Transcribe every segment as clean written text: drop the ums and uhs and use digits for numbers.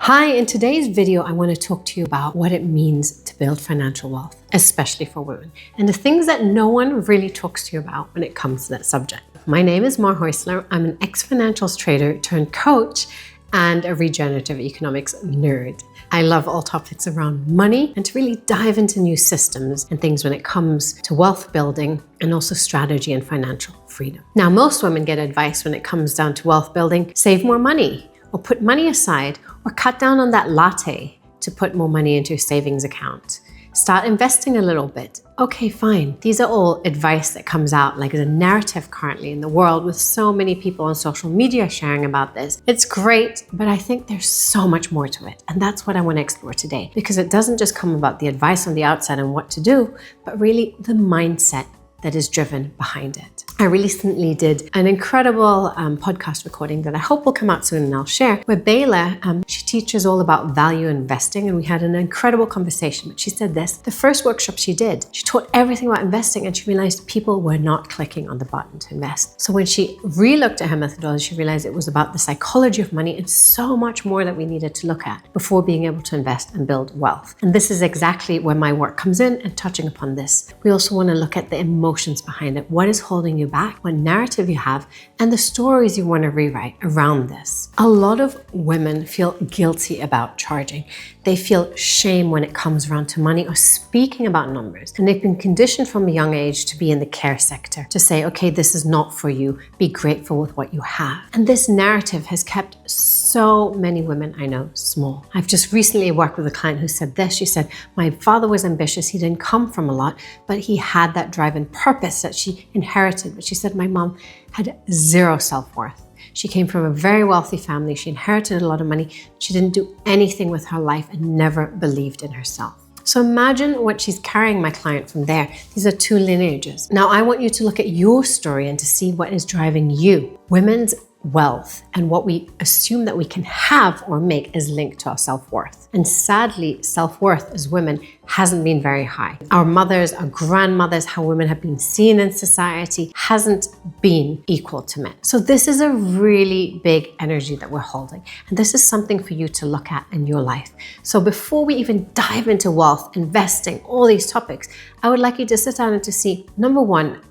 Hi, in today's video, I want to talk to you about what it means to build financial wealth, especially for women, and the things that no one really talks to you about when it comes to that subject. My name is Mar Hausler. I'm an ex-financials trader turned coach and a regenerative economics nerd. I love all topics around money and to really dive into new systems and things when it comes to wealth building and also strategy and financial freedom. Now, most women get advice when it comes down to wealth building: save more money, or put money aside, or cut down on that latte to put more money into your savings account. Start investing a little bit. Okay, fine. These are all advice that comes out like the narrative currently in the world with so many people on social media sharing about this. It's great, but I think there's so much more to it. And that's what I want to explore today, because it doesn't just come about the advice on the outside and what to do, but really the mindset that is driven behind it. I recently did an incredible podcast recording that I hope will come out soon and I'll share, where Bayla, she teaches all about value investing, and we had an incredible conversation. But she said this: the first workshop she did, she taught everything about investing, and she realized people were not clicking on the button to invest. So when she re-looked at her methodology, she realized it was about the psychology of money and so much more that we needed to look at before being able to invest and build wealth. And this is exactly where my work comes in and touching upon this. We also want to look at the emotions behind it. What is holding you back? What narrative you have, and the stories you want to rewrite around this. A lot of women feel guilty about charging. They feel shame when it comes around to money or speaking about numbers. And they've been conditioned from a young age to be in the care sector, to say, okay, this is not for you. Be grateful with what you have. And this narrative has kept so many women I know small. I've just recently worked with a client who said this. She said, my father was ambitious. He didn't come from a lot, but he had that drive and purpose that she inherited. But she said, my mom had zero self-worth. She came from a very wealthy family. She inherited a lot of money. She didn't do anything with her life and never believed in herself. So imagine what she's carrying, my client, from there. These are two lineages. Now I want you to look at your story and to see what is driving you. Women's wealth and what we assume that we can have or make is linked to our self-worth. And sadly, self-worth as women hasn't been very high. Our mothers, our grandmothers, how women have been seen in society hasn't been equal to men. So this is a really big energy that we're holding. And this is something for you to look at in your life. So before we even dive into wealth, investing, all these topics, I would like you to sit down and to see, number one,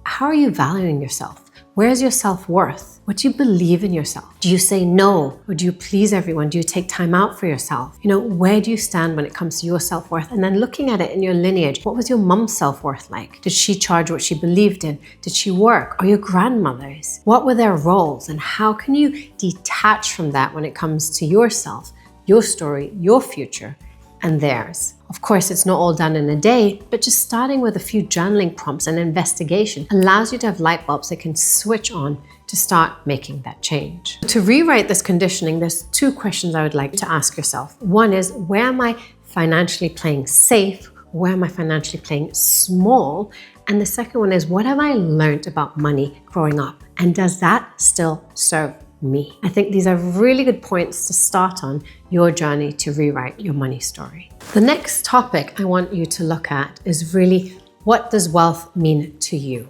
how are you valuing yourself? Where's your self-worth? What do you believe in yourself? Do you say no? Or do you please everyone? Do you take time out for yourself? Where do you stand when it comes to your self-worth? And then looking at it in your lineage, what was your mom's self-worth like? Did she charge what she believed in? Did she work? Or your grandmother's? What were their roles? And how can you detach from that when it comes to yourself, your story, your future, and theirs? Of course, it's not all done in a day, but just starting with a few journaling prompts and investigation allows you to have light bulbs that can switch on to start making that change. To rewrite this conditioning, there's two questions I would like to ask yourself. One is, where am I financially playing safe? Where am I financially playing small? And the second one is, what have I learned about money growing up? And does that still serve me? I think these are really good points to start on your journey to rewrite your money story. The next topic I want you to look at is really, what does wealth mean to you?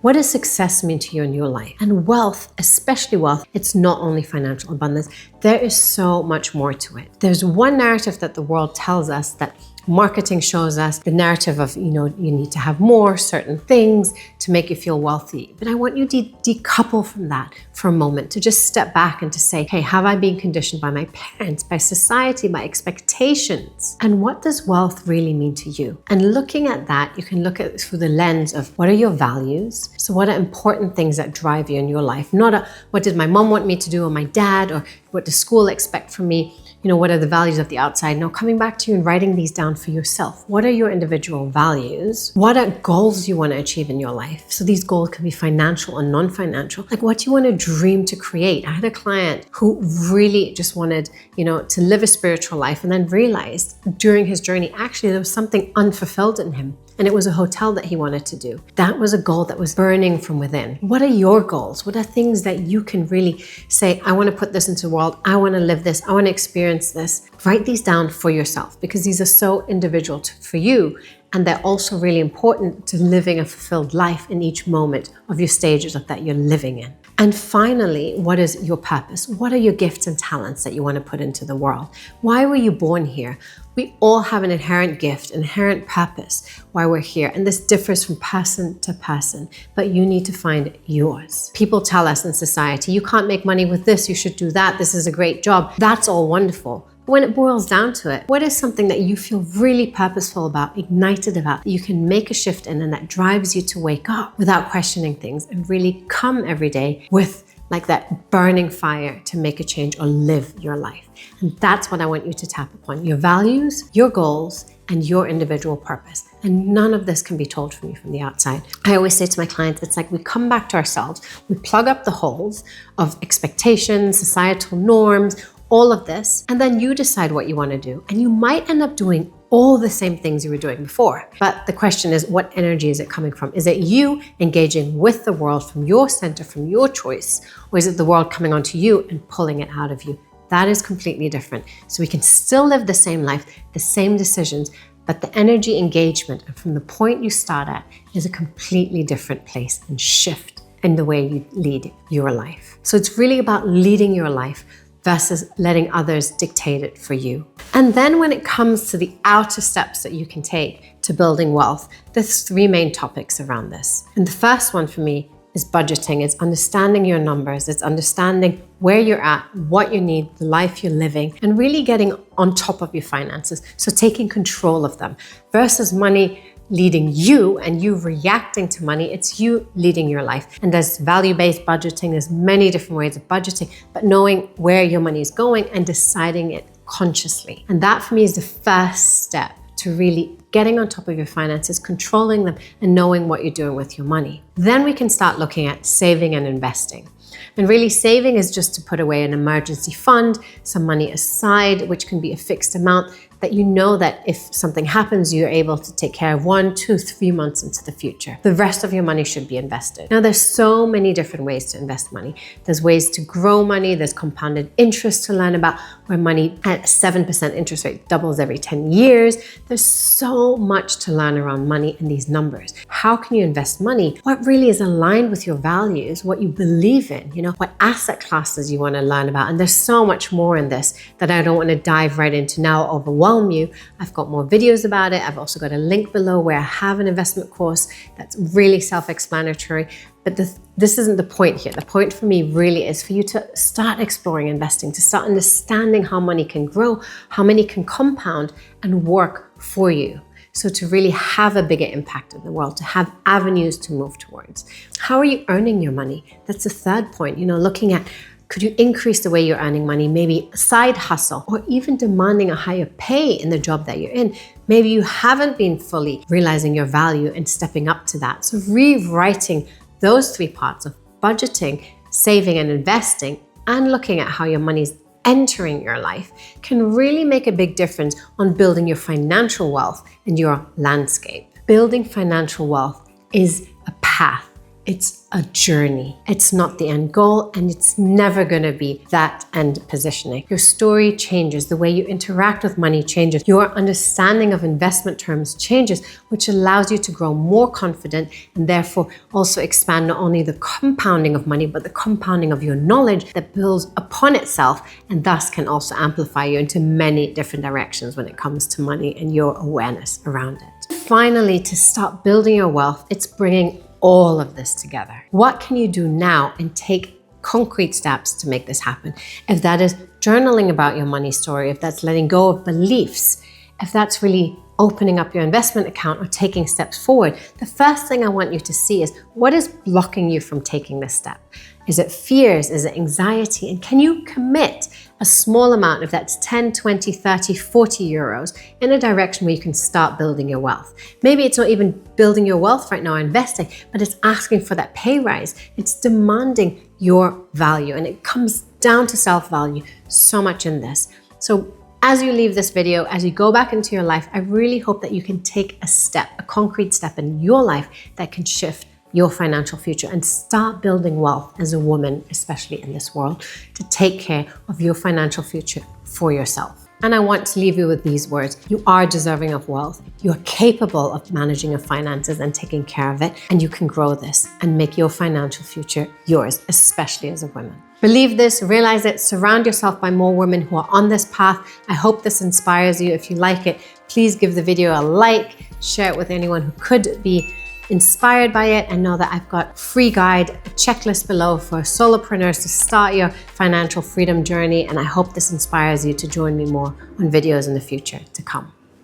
What does success mean to you in your life? And wealth, especially wealth, it's not only financial abundance. There is so much more to it. There's one narrative that the world tells us, that marketing shows us, the narrative of, you need to have more certain things to make you feel wealthy. But I want you to decouple from that for a moment, to just step back and to say, hey, have I been conditioned by my parents, by society, by expectations? And what does wealth really mean to you? And looking at that, you can look at it through the lens of, what are your values? So what are important things that drive you in your life? Not what did my mom want me to do, or my dad, or what does school expect from me? What are the values of the outside? Now, coming back to you and writing these down for yourself. What are your individual values? What are goals you want to achieve in your life? So these goals can be financial and non-financial. Like, what do you want to dream to create? I had a client who really just wanted, to live a spiritual life, and then realized during his journey, actually, there was something unfulfilled in him. And it was a hotel that he wanted to do. That was a goal that was burning from within. What are your goals? What are things that you can really say, I want to put this into the world. I want to live this. I want to experience this. Write these down for yourself, because these are so individual for you. And they're also really important to living a fulfilled life in each moment of your stages of that you're living in. And finally, what is your purpose? What are your gifts and talents that you want to put into the world? Why were you born here? We all have an inherent gift, inherent purpose why we're here. And this differs from person to person, but you need to find yours. People tell us in society, you can't make money with this, you should do that, this is a great job. That's all wonderful. But when it boils down to it, what is something that you feel really purposeful about, ignited about, that you can make a shift in and that drives you to wake up without questioning things and really come every day with like that burning fire to make a change or live your life? And that's what I want you to tap upon: your values, your goals, and your individual purpose. And none of this can be told from you from the outside. I always say to my clients, it's like we come back to ourselves, we plug up the holes of expectations, societal norms, all of this, and then you decide what you want to do. And you might end up doing all the same things you were doing before. But the question is, what energy is it coming from? Is it you engaging with the world from your center, from your choice? Or is it the world coming onto you and pulling it out of you? That is completely different. So we can still live the same life, the same decisions, but the energy engagement and from the point you start at is a completely different place and shift in the way you lead your life. So it's really about leading your life versus letting others dictate it for you. And then when it comes to the outer steps that you can take to building wealth, there's three main topics around this. And the first one for me is budgeting. It's understanding your numbers. It's understanding where you're at, what you need, the life you're living, and really getting on top of your finances. So taking control of them versus money leading you and you reacting to money. It's you leading your life. And there's value-based budgeting. There's many different ways of budgeting, but knowing where your money is going and deciding it consciously. And that for me is the first step to really getting on top of your finances, controlling them, and knowing what you're doing with your money. Then we can start looking at saving and investing. And really, saving is just to put away an emergency fund, some money aside, which can be a fixed amount that you know that if something happens, you're able to take care of 1, 2, 3 months into the future. The rest of your money should be invested. Now, there's so many different ways to invest money. There's ways to grow money. There's compounded interest to learn about, where money at 7% interest rate doubles every 10 years. There's so much to learn around money and these numbers. How can you invest money? What really is aligned with your values, what you believe in, what asset classes you want to learn about. And there's so much more in this that I don't want to dive right into now, overwhelm you. I've got more videos about it. I've also got a link below where I have an investment course that's really self-explanatory. But this isn't the point here. The point for me really is for you to start exploring investing, to start understanding how money can grow, how money can compound and work for you. So to really have a bigger impact in the world, to have avenues to move towards. How are you earning your money? That's the third point, looking at, could you increase the way you're earning money? Maybe a side hustle, or even demanding a higher pay in the job that you're in. Maybe you haven't been fully realizing your value and stepping up to that. So rewriting those three parts of budgeting, saving and investing, and looking at how your money's entering your life can really make a big difference on building your financial wealth and your landscape. Building financial wealth is a path. It's a journey. It's not the end goal, and it's never going to be that end positioning. Your story changes. The way you interact with money changes. Your understanding of investment terms changes, which allows you to grow more confident and therefore also expand not only the compounding of money, but the compounding of your knowledge that builds upon itself and thus can also amplify you into many different directions when it comes to money and your awareness around it. Finally, to start building your wealth, it's bringing all of this together. What can you do now and take concrete steps to make this happen? If that is journaling about your money story, if that's letting go of beliefs, if that's really opening up your investment account or taking steps forward, the first thing I want you to see is what is blocking you from taking this step? Is it fears? Is it anxiety? And can you commit a small amount, if that's 10, 20, 30, 40 euros, in a direction where you can start building your wealth? Maybe it's not even building your wealth right now or investing, but it's asking for that pay rise. It's demanding your value, and it comes down to self-value so much in this. So as you leave this video, as you go back into your life, I really hope that you can take a step, a concrete step in your life that can shift your financial future and start building wealth as a woman, especially in this world, to take care of your financial future for yourself. And I want to leave you with these words. You are deserving of wealth. You are capable of managing your finances and taking care of it. And you can grow this and make your financial future yours, especially as a woman. Believe this, realize it, surround yourself by more women who are on this path. I hope this inspires you. If you like it, please give the video a like, share it with anyone who could be inspired by it, and know that I've got a free guide, a checklist below for solopreneurs to start your financial freedom journey. And I hope this inspires you to join me more on videos in the future to come.